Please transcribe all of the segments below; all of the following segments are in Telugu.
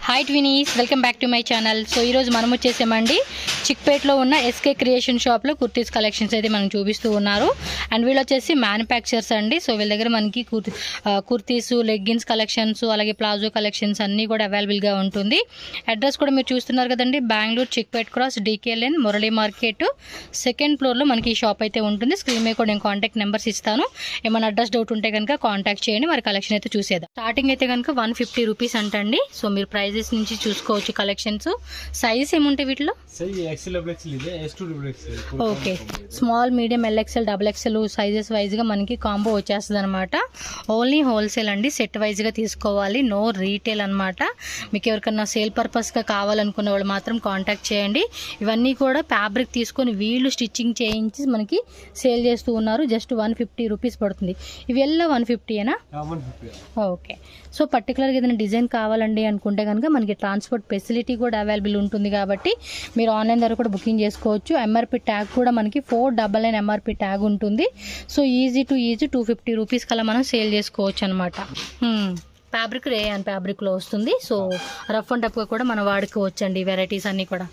Hi twinnies, welcome back to my channel. So ఈరోజు మనం వచ్చేసామండి చిక్పేట్లో ఉన్న ఎస్కే క్రియేషన్ షాప్లో కుర్తీస్ కలెక్షన్స్ అయితే మనం చూపిస్తూ ఉన్నారు. అండ్ వీళ్ళు వచ్చేసి మ్యానుఫ్యాక్చర్స్ అండి. సో వీళ్ళ దగ్గర మనకి కుర్తీస్, లెగ్గిన్స్ కలెక్షన్స్, అలాగే ప్లాజో కలెక్షన్స్ అన్నీ కూడా అవైలబుల్గా ఉంటుంది. అడ్రస్ కూడా మీరు చూస్తున్నారు కదండి, Bengaluru Chickpet cross DK Lane Murali market second ఫ్లోర్లో మనకి ఈ షాప్ అయితే ఉంటుంది. స్క్రీన్ మీద కూడా నేను కాంటాక్ట్ నెంబర్స్ ఇస్తాను. ఏమైనా అడ్రస్ డౌట్ ఉంటే కనుక కాంటాక్ట్ చేయండి. మరి కలెక్షన్ అయితే చూసేద్దాం. స్టార్టింగ్ అయితే కనుక 150 రూపీస్ అంటండి. సో మీరు ప్రైజెస్ నుంచి చూసుకోవచ్చు కలెక్షన్స్. సైజ్ ఏముంటాయి వీటిలో? Okay, small, medium, LXL, XXL sizes వైజ్గా మనకి కాంబో వచ్చేస్తుంది అనమాట. ఓన్లీ హోల్సేల్ అండి, సెట్ వైజ్గా తీసుకోవాలి, నో రీటైల్ అనమాట. మీకు ఎవరికన్నా సేల్ పర్పస్గా కావాలనుకున్న వాళ్ళు మాత్రం కాంటాక్ట్ చేయండి. ఇవన్నీ కూడా ఫ్యాబ్రిక్ తీసుకొని వీళ్ళు స్టిచ్చింగ్ చేయించి మనకి సేల్ చేస్తూ ఉన్నారు. జస్ట్ 150 రూపీస్ పడుతుంది. ఇవి ఎల్లో 150ఏనా? ఓకే. సో పర్టికులర్గా ఏదైనా డిజైన్ కావాలండి అనుకుంటే కనుక మనకి ట్రాన్స్పోర్ట్ ఫెసిలిటీ కూడా అవైలబుల్ ఉంటుంది కాబట్టి మీరు ఆన్లైన్ ద్వారా కూడా బుకింగ్ చేసుకోవచ్చు. MRP ట్యాగ్ కూడా మనకి 499 MRP ట్యాగ్ ఉంటుంది. So easy to easy 250 rupees కల్లా మనం సేల్ చేసుకోవచ్చు అనమాట. ఫ్యాబ్రిక్ రేయాన్ ఫ్యాబ్రిక్లో వస్తుంది. సో రఫ్ అండ్ టఫ్గా కూడా మనం వాడుకోవచ్చు అండి. వెరైటీస్ అన్నీ కూడా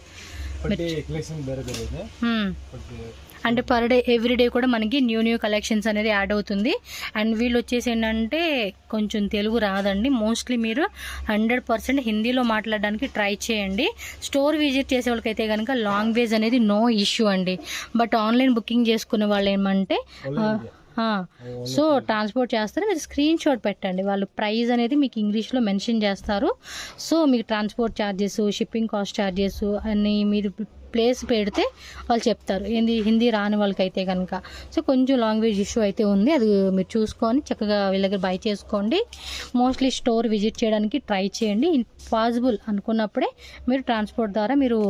అంటే పర్ డే ఎవ్రీడే కూడా మనకి న్యూ కలెక్షన్స్ అనేది యాడ్ అవుతుంది. అండ్ వీళ్ళు వచ్చేసి ఏంటంటే కొంచెం తెలుగు రాదండి. మోస్ట్లీ మీరు 100% హిందీలో మాట్లాడడానికి ట్రై చేయండి. స్టోర్ విజిట్ చేసే వాళ్ళకైతే కనుక లాంగ్వేజ్ అనేది నో ఇష్యూ అండి. బట్ ఆన్లైన్ బుకింగ్ చేసుకునే వాళ్ళు ఏమంటే సో ట్రాన్స్పోర్ట్ చేస్తారు. మీరు స్క్రీన్ షాట్ పెట్టండి, వాళ్ళు ప్రైస్ అనేది మీకు ఇంగ్లీష్లో మెన్షన్ చేస్తారు. సో మీకు transport charges, shipping cost charges అన్నీ మీరు ప్లేస్ పెడితే వాళ్ళు చెప్తారు. హిందీ రాని వాళ్ళకైతే కనుక. సో కొంచెం లాంగ్వేజ్ ఇష్యూ అయితే ఉంది, అది మీరు చూసుకొని చక్కగా వీళ్ళ దగ్గర బై చేసుకోండి. మోస్ట్లీ స్టోర్ విజిట్ చేయడానికి ట్రై చేయండి. పాసిబుల్ అనుకున్నప్పుడే మీరు ట్రాన్స్పోర్ట్ ద్వారా మీరు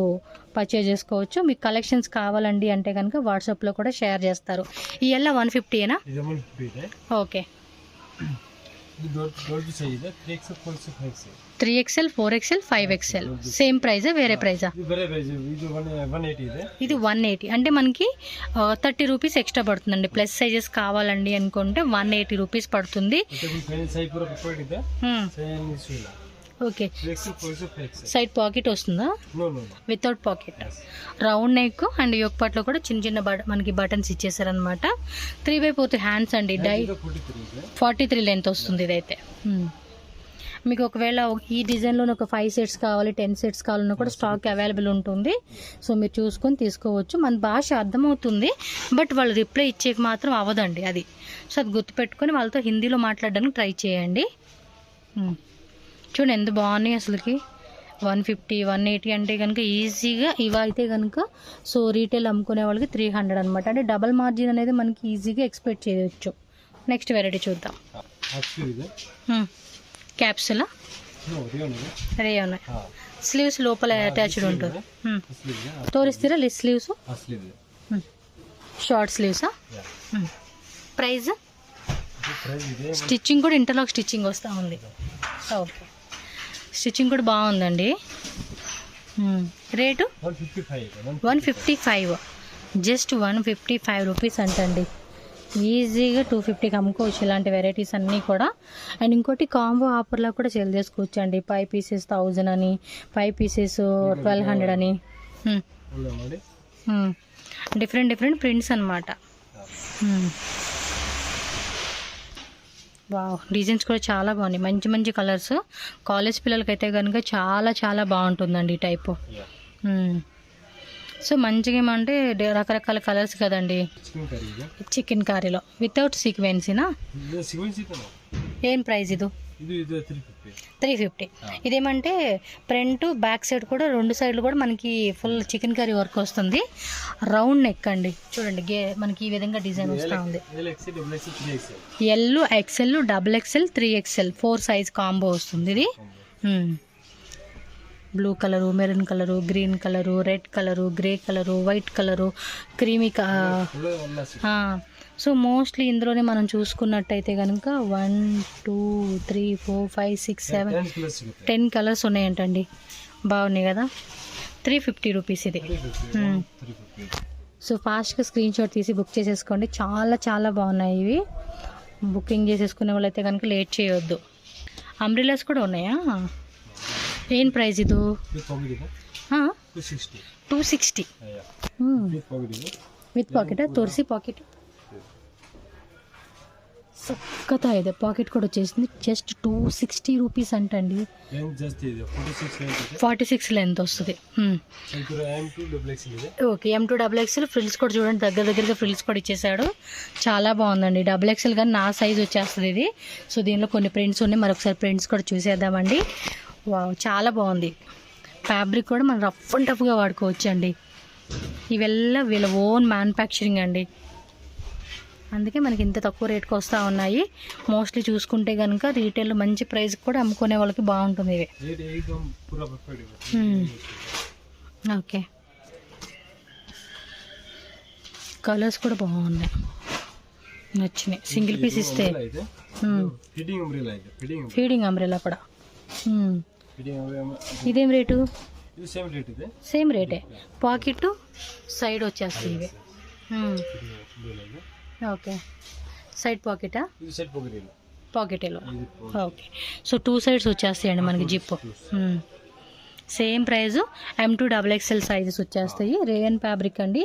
పర్చేజ్ చేసుకోవచ్చు. మీకు కలెక్షన్స్ కావాలండి అంటే కనుక వాట్సాప్లో కూడా షేర్ చేస్తారు. ఈ ఎల్ల 150ఏనా? Okay. 3XL, 4XL, 5XL same ప్రైజా? వేరే ప్రైజా? ఇది 180 అంటే మనకి 30 రూపీస్ ఎక్స్ట్రా పడుతుందండి. ప్లస్ సైజెస్ కావాలండి అనుకుంటే 180 రూపీస్ పడుతుంది. ఓకే. సైడ్ పాకెట్ వస్తుందా? Without pocket. Round neck and yoke లో కూడా చిన్న మనకి బటన్స్ ఇచ్చేసారనమాట. 3/4 హ్యాండ్స్ అండి. 43 లెంత్ వస్తుంది ఇదైతే. మీకు ఒకవేళ ఈ డిజైన్లో ఒక 5 సెట్స్ కావాలి, 10 సెట్స్ కావాలన్నా కూడా స్టాక్ అవైలబుల్ ఉంటుంది. సో మీరు చూసుకొని తీసుకోవచ్చు. మన భాష అర్థమవుతుంది, బట్ వాళ్ళు రిప్లై ఇచ్చేకి మాత్రం అవ్వదండి అది. సో అది గుర్తుపెట్టుకొని వాళ్ళతో హిందీలో మాట్లాడడానికి ట్రై చేయండి. చూడండి ఎంత బాగున్నాయి అసలుకి. 150, 180 అంటే కనుక ఈజీగా ఇవైతే కనుక సో రీటైల్ అమ్ముకునే వాళ్ళకి 300 అనమాట. అంటే డబల్ మార్జిన్ అనేది మనకి ఈజీగా ఎక్స్పెక్ట్ చేయవచ్చు. నెక్స్ట్ వెరైటీ చూద్దాం. క్యాప్సులా? రేయోన్. స్లీవ్స్ లోపల అటాచ్డ్ ఉంటుంది. తోరిస్తారా లెస్ స్లీవ్స్? షార్ట్ స్లీవ్సా? ప్రైస్? స్టిచ్చింగ్ కూడా ఇంటర్లాక్ స్టిచ్చింగ్ వస్తూ ఉంది. ఓకే, స్టిచ్చింగ్ కూడా బాగుందండి. రేటు 155, జస్ట్ 155 రూపీస్ అంటండి. ఈజీగా 250కి అమ్ముకోవచ్చు ఇలాంటి వెరైటీస్ అన్నీ కూడా. అండ్ ఇంకోటి కాంబో ఆఫర్లా కూడా సేల్ చేసుకోవచ్చు అండి. 5 పీసెస్ 1000 అని, 5 పీసెస్ 1200 అని. డిఫరెంట్ ప్రింట్స్ అనమాట. వావ్, డిజైన్స్ కూడా చాలా బాగున్నాయి. మంచి కలర్స్. కాలేజ్ పిల్లలకైతే కనుక చాలా బాగుంటుందండి ఈ టైపు. సో మంచిగా ఏమంటే రకరకాల కలర్స్ కదండి. చికెన్ కర్రీలో వితౌట్ సీక్వెన్సీనా? ఏం ప్రైస్ ఇది? 350. ఇదేమంటే ఫ్రంట్ బ్యాక్ సైడ్ కూడా 2 సైడ్లు కూడా మనకి ఫుల్ చికెన్ కర్రీ వర్క్ వస్తుంది. రౌండ్ నెక్ అండి. చూడండి మనకి ఈ విధంగా డిజైన్ వస్తూ ఉంది. L, XL, XXL, 3XL 4 size combo వస్తుంది ఇది. Blue colour, maroon colour, green colour, red colour, grey colour, white colour, creamy. So mostly ఇందులోనే మనం చూసుకున్నట్టయితే కనుక 1 2 3 4 5 6 7 10 కలర్స్ ఉన్నాయంటండి. బాగున్నాయి కదా. 350 రూపీస్ ఇది. సో ఫాస్ట్గా స్క్రీన్ షాట్ తీసి బుక్ చేసేసుకోండి. చాలా బాగున్నాయి ఇవి. బుకింగ్ చేసేసుకునే వాళ్ళైతే కనుక లేట్ చేయొద్దు. అంబ్రిల్లాస్ కూడా ఉన్నాయా? ಏನು ಪ್ರೈಸ್ ಇದು? ವಿತ್ ಪಾಕೆಟ್ ಇದೆ. ಹಾಂ 260. 260. ವಿತ್ ಪಾಕೆಟ್ ಇದೆ. ವಿತ್ ಪಾಕೆಟಾ? ತೋರಿಸಿ ಪಾಕೆಟ್. సక్కతాయిదే పాకెట్ కూడా వచ్చేసింది. జస్ట్ 260 రూపీస్ అంటండి. 46 లెంత్ వస్తుంది. ఓకే, M2 XXL ఫ్రిల్స్ కూడా చూడండి, దగ్గరగా ఫ్రిల్స్ కూడా ఇచ్చేసాడు. చాలా బాగుందండి. XXL కానీ నా సైజ్ వచ్చేస్తుంది ఇది. సో దీనిలో కొన్ని ప్రింట్స్ ఉన్నాయి, మరొకసారి ప్రింట్స్ కూడా చూసేద్దామండి. వావ్, చాలా బాగుంది. ఫ్యాబ్రిక్ కూడా మనం రఫ్ అండ్ టఫ్గా వాడుకోవచ్చు అండి. ఇవెల్లా వీళ్ళ ఓన్ మ్యానుఫ్యాక్చరింగ్ అండి, అందుకే మనకి ఇంత తక్కువ రేట్కి వస్తూ ఉన్నాయి. మోస్ట్లీ చూసుకుంటే కనుక రీటైల్లో మంచి ప్రైస్ కూడా అమ్ముకునే వాళ్ళకి బాగుంటుంది ఇవి. ఓకే, కలర్స్ కూడా బాగున్నాయి, నచ్చినాయి. సింగిల్ పీస్ ఇస్తే ఫీడింగ్ అంబ్రెలా కూడా. ఇదేం రేటు? సేమ్ రేటే. పాకెట్ సైడ్ వచ్చేస్తుంది ఇవి. ఓకే, సైడ్ పాకెటా? పాకెటేలో. ఓకే, సో 2 సైడ్స్ వచ్చేస్తాయండి మనకి zip. Same price. M2 XXL sizes వచ్చేస్తాయి. రేయన్ ఫ్యాబ్రిక్ అండి,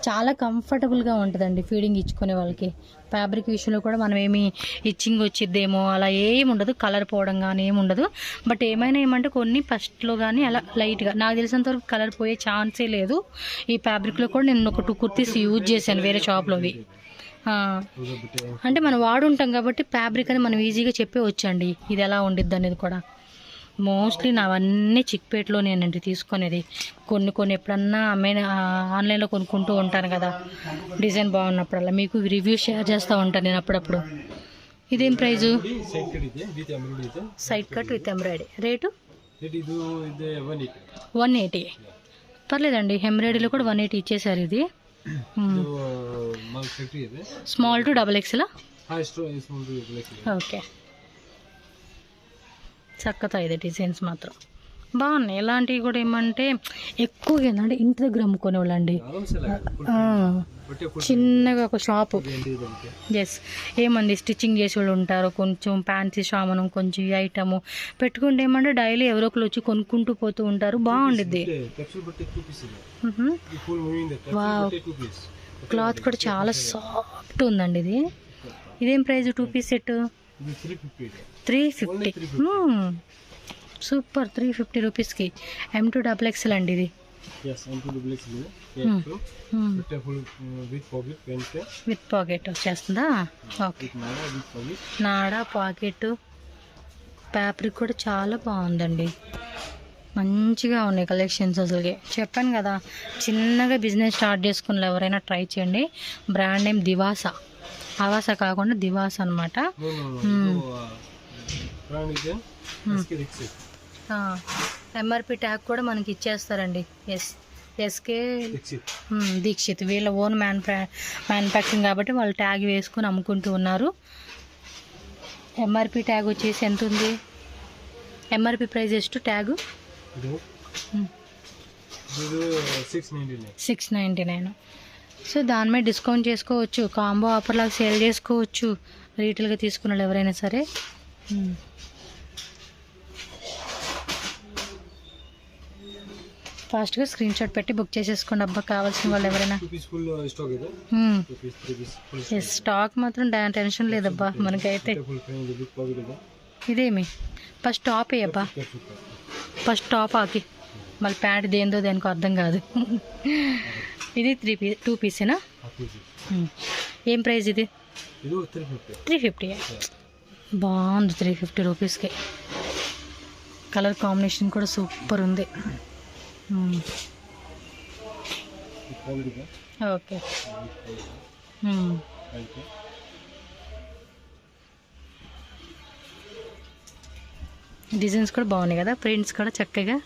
చాలా కంఫర్టబుల్గా ఉంటుందండి ఫీడింగ్ ఇచ్చుకునే వాళ్ళకి. ఫ్యాబ్రిక్ విషయంలో కూడా మనం ఏమి ఇచ్చింగ్ వచ్చిద్దేమో అలా ఏమి ఉండదు, కలర్ పోవడం కానీ ఏమి ఉండదు. బట్ ఏమంటే కొన్ని ఫస్ట్లో కానీ అలా లైట్గా, నాకు తెలిసినంతవరకు కలర్ పోయే ఛాన్సే లేదు. ఈ ఫ్యాబ్రిక్లో కూడా నేను ఒక 2 కుర్తీస్ యూజ్ చేశాను వేరే షాప్లోవి. అంటే మనం వాడుంటాం కాబట్టి ఫ్యాబ్రిక్ అని మనం ఈజీగా చెప్పేవచ్చండి ఇది ఎలా ఉండిద్ది అనేది కూడా. మోస్ట్లీ నావన్నీ చిక్పేటలోనేనండి తీసుకునేది. కొన్ని ఎప్పుడన్నా ఆన్లైన్లో కొనుక్కుంటూ ఉంటాను కదా, డిజైన్ బాగున్నప్పుడల్లా మీకు రివ్యూ షేర్ చేస్తూ ఉంటాను నేను అప్పుడప్పుడు. ఇదేం price? Side cut with embroidery. Rate 180. పర్లేదండి, ఎంబ్రాయిడరీలో కూడా 180 ఇచ్చేసారు. ఇది స్మాల్ టు XXL. ఓకే, చక్కగా ಇದೆ డిజైన్స్ మాత్రం బాగున్నాయి. ఇలాంటివి కూడా ఏమంటే ఎక్కువగా ఏంటంటే ఇంటి దగ్గర అమ్ముకునే వాళ్ళండి, చిన్నగా ఒక షాపు. ఎస్, ఏమంది స్టిచ్చింగ్ చేసే వాళ్ళు ఉంటారు, కొంచెం ఫ్యాన్సీ సామానం కొంచెం ఈ ఐటము పెట్టుకుంటే ఏమంటే డైలీ ఎవరో ఒకరు వచ్చి కొనుక్కుంటూ పోతూ ఉంటారు. బాగుండిద్ది. వావ్, క్లాత్ కూడా చాలా సాఫ్ట్ ఉందండి ఇది. ఇదేం ప్రైస్? 2 piece set 350. సూపర్, 350 రూపీస్కి. M2 XXL అండి ఇది. విత్ పాకెట్ వచ్చేస్తుందా? ఓకే, నాడా పాకెట్. ఫ్యాబ్రిక్ కూడా చాలా బాగుందండి, మంచిగా ఉన్నాయి కలెక్షన్స్. అసలుకి చెప్పాను కదా, చిన్నగా బిజినెస్ స్టార్ట్ చేసుకున్న ఎవరైనా ట్రై చేయండి. Brand name దివాసా. ఆవాస కాకుండా దివాసా అనమాట. MRP ట్యాగ్ కూడా మనకి ఇచ్చేస్తారండి. ఎస్కే దీక్షిత్ వీళ్ళ ఓన్ మ్యానుఫ్యాక్చరింగ్ కాబట్టి వాళ్ళు ట్యాగ్ వేసుకొని అమ్ముకుంటూ ఉన్నారు. MRP ట్యాగ్ వచ్చేసి ఎంత ఉంది? MRP ప్రైస్ ಎಷ್ಟು ట్యాగ్? 699. సో దాని మీద డిస్కౌంట్ చేసుకోవచ్చు, కాంబో ఆఫర్ లాగా సేల్ చేసుకోవచ్చు రీటైల్గా తీసుకున్న వాళ్ళు ఎవరైనా సరే. ఫాస్ట్గా స్క్రీన్ షాట్ పెట్టి బుక్ చేసేసుకోండి అబ్బా, కావాల్సిన వాళ్ళు ఎవరైనా. స్టాక్ మాత్రం టెన్షన్ లేదబ్బా మనకైతే. ఇదేమి ఫస్ట్ టాప్ అయ్యబ్బా, ఫస్ట్ టాప్ ఆకి మళ్ళీ ప్యాంట్ దేనికో అర్థం కాదు. ఇది 2 పీసేనా? ఏం ప్రైస్ ఇది? 350. బాగుంది, 350 రూపీస్కి. కలర్ కాంబినేషన్ కూడా సూపర్ ఉంది. ఓకే, డిజైన్స్ కూడా బాగున్నాయి కదా, ప్రింట్స్ కూడా చక్కగా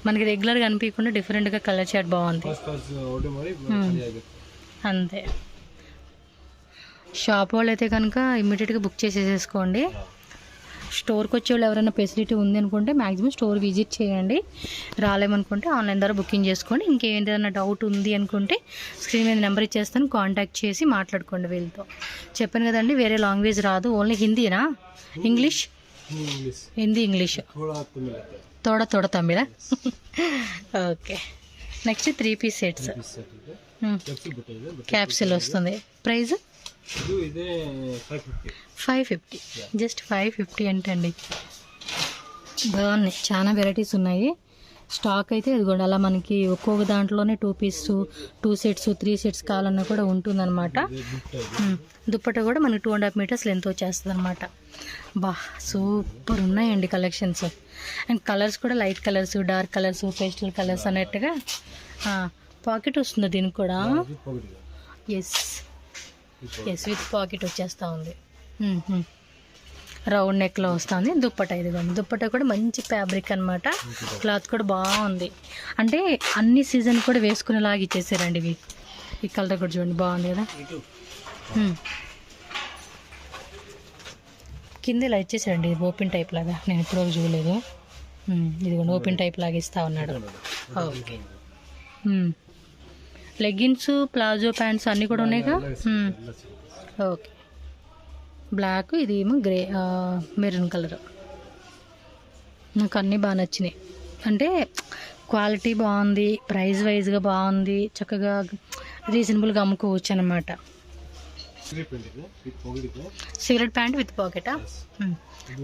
మనకి రెగ్యులర్గా అనిపించకుండా డిఫరెంట్గా కలర్ చార్ట్ బాగుంది. అంతే. షాప్ వాళ్ళు అయితే కనుక ఇమ్మీడియట్గా బుక్ చేసేసుకోండి. స్టోర్కి వచ్చే వాళ్ళు ఎవరైనా ఫెసిలిటీ ఉంది అనుకుంటే మ్యాక్సిమం స్టోర్ విజిట్ చేయండి. రాలేమనుకుంటే ఆన్లైన్ ద్వారా బుకింగ్ చేసుకోండి. ఇంకేదైనా డౌట్ ఉంది అనుకుంటే స్క్రీన్ మీద నెంబర్ ఇచ్చేస్తాను, కాంటాక్ట్ చేసి మాట్లాడుకోండి వీళ్ళతో. చెప్పాను కదండి, వేరే లాంగ్వేజ్ రాదు, ఓన్లీ హిందీనా? English, Hindi, English. తోడ తోడ తమ్మిడా okay next 3 piece sets piece set ಇದೆ ಕ್ಯಾಪ್ಸೂಲ್ ಬಟ್ಟೆ ಇದೆ ಕ್ಯಾಪ್ಸೂಲ್ వస్తుంది ప్రైస్ ಇದು ಇದೆ 550 550 జస్ట్ 550 అంటండి బాగున్నాయి చాలా వెరైటీస్ ఉన్నాయి స్టాక్ అయితే ఇదిగోండి అలా మనకి ఒక్కొక్క దాంట్లోనే 2 పీస్ 2 సెట్స్ 3 సెట్స్ కావాలన్నా కూడా ఉంటుందన్నమాట దుప్పట కూడా మనకి 2.5 మీటర్స్ లెంత్ వచ్చేస్తుంది అనమాట బా సూపర్ ఉన్నాయండి కలెక్షన్స్ అండ్ కలర్స్ కూడా light colours dark colours pastel colours అన్నట్టుగా పాకెట్ వస్తుంది దీనికి కూడా ఎస్ ఎస్ విత్ పాకెట్ వచ్చేస్తూ ఉంది రౌండ్ నెక్లో వస్తుంది దుప్పట ఇదిగోండి దుప్పట కూడా మంచి ఫ్యాబ్రిక్ అనమాట క్లాత్ కూడా బాగుంది అంటే అన్ని సీజన్ కూడా వేసుకునేలాగా ఇచ్చేసారండి ఇవి ఈ కలర్ కూడా చూడండి బాగుంది కదా కింద ఇలా ఇచ్చేసారండి ఓపెన్ టైప్ లాగా నేను ఎప్పుడో చూడలేదు ఇదిగోండి ఓపెన్ టైప్ లాగా ఇస్తా ఉన్నాడు ఓకే లెగ్గిన్స్ ప్లాజో ప్యాంట్స్ అన్నీ కూడా ఉన్నాయిగా ఓకే బ్లాక్ ఇది ఏమో గ్రే మెరూన్ కలర్ నాకు అన్నీ బాగా నచ్చినాయి అంటే క్వాలిటీ బాగుంది ప్రైస్ వైజ్గా బాగుంది చక్కగా రీజనబుల్గా అమ్ముకోవచ్చు అనమాట సిగరెట్ ప్యాంట్ విత్ పాకెటా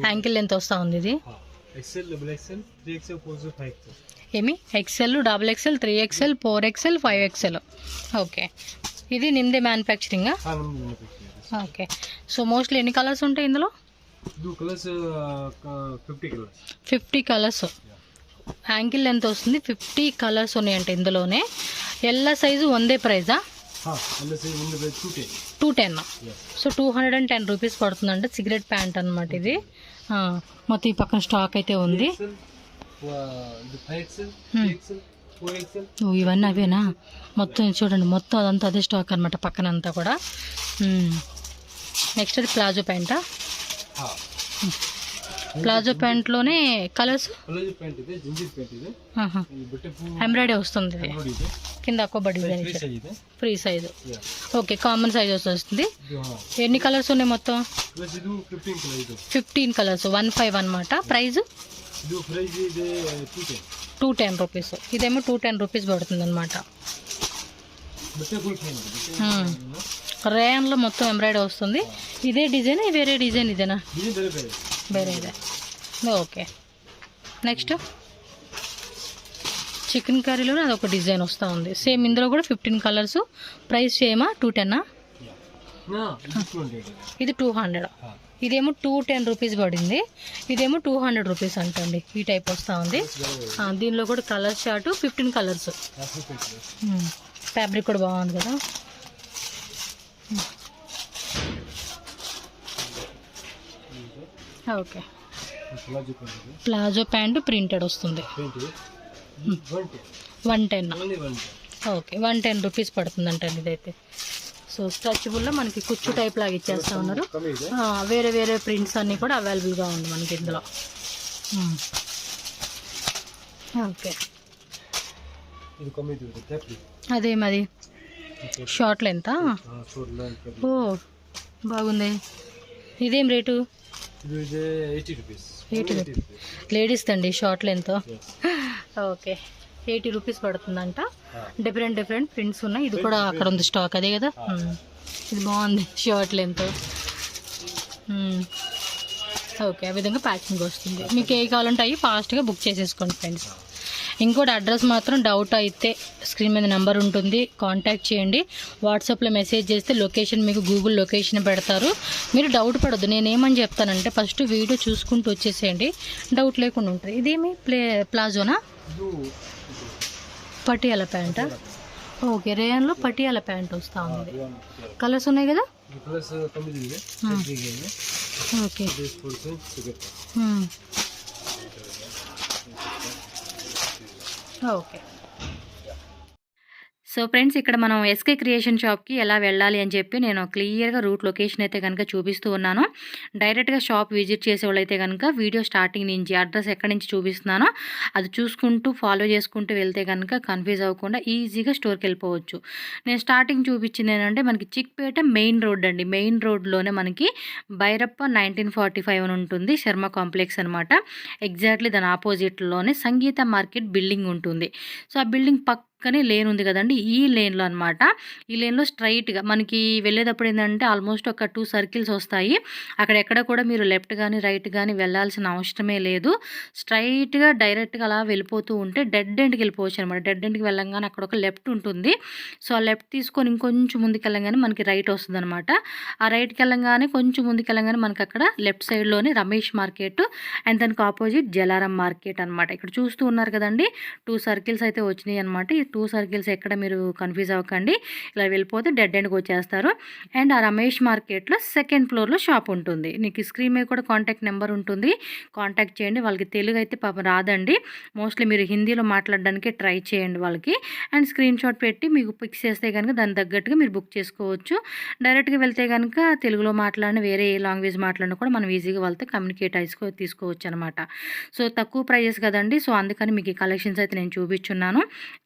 యాంకిల్ లెంత్ వస్తూ ఉంది ఇది ఏమి XL XXL 3XL 4XL 5XL okay ఇది నిందే మ్యానుఫ్యాక్చరింగా ఓకే సో మోస్ట్లీ ఎన్ని కలర్స్ ఉంటాయి ఇందులో 50 కలర్స్ యాంకిల్ లెంత్ వస్తుంది 50 కలర్స్ ఉన్నాయంట ఇందులోనే ఎల్ల సైజు వందే ప్రైజా 210 సో 210 రూపీస్ పడుతుందంట సిగరెట్ ప్యాంట్ అనమాట ఇది మొత్తం ఈ పక్కన స్టాక్ అయితే ఉంది ఇవన్నీ అవేనా మొత్తం చూడండి మొత్తం అదంతా అదే స్టాక్ అనమాట పక్కన అంతా కూడా నెక్స్ట్ అది ప్లాజో ప్యాంటా ప్లాజో ప్యాంట్లోనే కలర్స్ ఎంబ్రాయిడరీ వస్తుంది ఇది కింద ఒక్క design free size okay common size వస్తుంది ఎన్ని కలర్స్ ఉన్నాయి మొత్తం 15 కలర్స్ 15 అనమాట ప్రైజ్ 210 రూపీస్ ఇదేమో 210 రూపీస్ పడుతుంది అనమాట రేయన్లో మొత్తం ఎంబ్రాయిడరీ వస్తుంది ఇదే డిజైన్ వేరే డిజైన్ ఇదేనా వేరే ఇదే ఓకే నెక్స్ట్ చికెన్ కర్రీలోనే అదొక డిజైన్ వస్తూ ఉంది సేమ్ ఇందులో కూడా 15 కలర్స్ ప్రైస్ సేమా 210 ఇది 200 ఇదేమో 210 రూపీస్ పడింది ఇదేమో 200 రూపీస్ అంటండి ఈ టైప్ వస్తూ ఉంది దీనిలో కూడా కలర్ చార్ట్ 15 కలర్స్ ఫ్యాబ్రిక్ కూడా బాగుంది కదా ఓకే ప్లాజో ప్యాంటు ప్రింటెడ్ వస్తుంది 110 ఓకే 110 రూపీస్ పడుతుందంటండి ఇదైతే సో స్ట్రెచబుల్లో మనకి కుచ్చు టైప్ లాగా ఇచ్చేస్తూ ఉన్నారు వేరే వేరే ప్రింట్స్ అన్నీ కూడా అవైలబుల్గా ఉంది మనకి ఇందులో ఓకే అదేమది షార్ట్ లెంత్ ఓ బాగుంది ఇదేం రేటు 80 లేడీస్ అండి షార్ట్ లెంత్ ఓకే 80 రూపీస్ పడుతుందంట డిఫరెంట్ ప్రింట్స్ ఉన్నాయి ఇది కూడా అక్కడ ఉంది స్టాక్ అదే కదా ఇది బాగుంది షార్ట్ లెంత్ ఓకే ఆ విధంగా ప్యాకింగ్ వస్తుంది మీకు ఏ కావాలంటే అవి ఫాస్ట్గా బుక్ చేసేసుకోండి ఫ్రెండ్స్ ఇంకోటి అడ్రస్ మాత్రం డౌట్ అయితే స్క్రీన్ మీద నెంబర్ ఉంటుంది కాంటాక్ట్ చేయండి వాట్సాప్లో మెసేజ్ చేస్తే లొకేషన్ మీకు గూగుల్ లొకేషన్ పెడతారు మీరు డౌట్ పడద్దు నేనేమని చెప్తానంటే ఫస్ట్ వీడియో చూసుకుంటూ వచ్చేసేయండి డౌట్ లేకుండా ఉంటుంది ఇదేమి ప్లాజోనా పటియాలా ప్యాంటా ఓకే రేయన్లో పటియాలా ప్యాంట్ వస్తూ ఉంది కలర్స్ ఉన్నాయి కదా ఓకే ఓకే సో ఫ్రెండ్స్, ఇక్కడ మనం ఎస్కే క్రియేషన్ షాప్కి ఎలా వెళ్ళాలి అని చెప్పి నేను క్లియర్గా రూట్ లొకేషన్ అయితే కనుక చూపిస్తూ ఉన్నాను. డైరెక్ట్గా షాప్ విజిట్ చేసేవాళ్ళైతే కనుక వీడియో స్టార్టింగ్ నుంచి అడ్రస్ ఎక్కడి నుంచి చూపిస్తున్నానో అది చూసుకుంటూ ఫాలో చేసుకుంటూ వెళ్తే కనుక కన్ఫ్యూజ్ అవ్వకుండా ఈజీగా స్టోర్కి వెళ్ళిపోవచ్చు. నేను స్టార్టింగ్ చూపించింది ఏంటంటే మనకి చిక్పేట మెయిన్ రోడ్ అండి. మెయిన్ రోడ్లోనే మనకి భైరప్ప 1945 అని ఉంటుంది, శర్మ కాంప్లెక్స్ అనమాట. ఎగ్జాక్ట్లీ దాని ఆపోజిట్లోనే సంగీత మార్కెట్ బిల్డింగ్ ఉంటుంది. సో ఆ బిల్డింగ్ పక్కనే లేన్ ఉంది కదండి, ఈ లేన్లో అనమాట. ఈ లేన్లో స్ట్రైట్గా మనకి వెళ్ళేటప్పుడు ఏంటంటే ఆల్మోస్ట్ ఒక 2 సర్కిల్స్ వస్తాయి. అక్కడెక్కడ కూడా మీరు లెఫ్ట్ కానీ రైట్ కానీ వెళ్ళాల్సిన అవసరమే లేదు. స్ట్రైట్గా డైరెక్ట్గా అలా వెళ్ళిపోతూ ఉంటే డెడ్ ఎండ్కి వెళ్ళిపోవచ్చు అనమాట. డెడ్ ఎండ్కి వెళ్ళంగానే అక్కడ ఒక లెఫ్ట్ ఉంటుంది. సో ఆ లెఫ్ట్ తీసుకొని ఇంకొంచెం ముందుకు వెళ్ళంగానే మనకి రైట్ వస్తుంది అనమాట. ఆ రైట్కి వెళ్ళంగానే కొంచెం ముందుకు వెళ్ళంగానే మనకి అక్కడ లెఫ్ట్ సైడ్లోనే రమేష్ మార్కెట్ అండ్ దానికి ఆపోజిట్ జలారం మార్కెట్ అనమాట. ఇక్కడ చూస్తూ ఉన్నారు కదండి, 2 సర్కిల్స్ అయితే వచ్చినాయి అనమాట. ఈ 2 సర్కిల్స్ ఎక్కడ మీరు కన్ఫ్యూజ్ అవ్వకండి, ఇలా వెళ్ళిపోతే డెడ్ ఎండ్కి వచ్చేస్తారు. అండ్ ఆ రమేష్ మార్కెట్లో 2nd ఫ్లోర్లో షాప్ ఉంటుంది. నీకు స్క్రీన్ మీద కూడా కాంటాక్ట్ నెంబర్ ఉంటుంది, కాంటాక్ట్ చేయండి. వాళ్ళకి తెలుగు అయితే పాపం రాదండి, మోస్ట్లీ మీరు హిందీలో మాట్లాడడానికి ట్రై చేయండి వాళ్ళకి. అండ్ స్క్రీన్ షాట్ పెట్టి మీకు పిక్స్ చేస్తే కనుక దాని తగ్గట్టుగా మీరు బుక్ చేసుకోవచ్చు. డైరెక్ట్గా వెళ్తే కనుక తెలుగులో మాట్లాడిన వేరే ఏ లాంగ్వేజ్ మాట్లాడినా కూడా మనం ఈజీగా వాళ్ళతో కమ్యూనికేట్ తీసుకోవచ్చు అనమాట. సో తక్కువ ప్రైజెస్ కదండి, సో అందుకని మీకు ఈ కలెక్షన్స్ అయితే నేను చూపించున్నాను.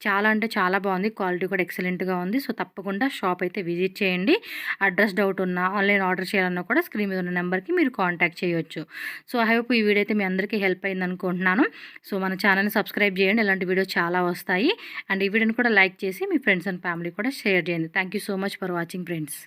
చాలా అంటే చాలా బాగుంది, క్వాలిటీ కూడా ఎక్సలెంట్గా ఉంది. సో తప్పకుండా షాప్ అయితే విజిట్ చేయండి. అడ్రస్ డౌట్ ఉన్నా ఆన్లైన్ ఆర్డర్ చేయాలన్నా కూడా స్క్రీన్ మీద ఉన్న నెంబర్కి మీరు కాంటాక్ట్ చేయొచ్చు. సో ఐ హోప్ ఈ వీడియో అయితే మీ అందరికీ హెల్ప్ అయింది అనుకుంటున్నాను. సో మన ఛానల్ని సబ్స్క్రైబ్ చేయండి, ఇలాంటి వీడియోస్ చాలా వస్తాయి. అండ్ ఈ వీడియోని కూడా లైక్ చేసి మీ ఫ్రెండ్స్ అండ్ ఫ్యామిలీ కూడా షేర్ చేయండి. Thank you so much for watching friends.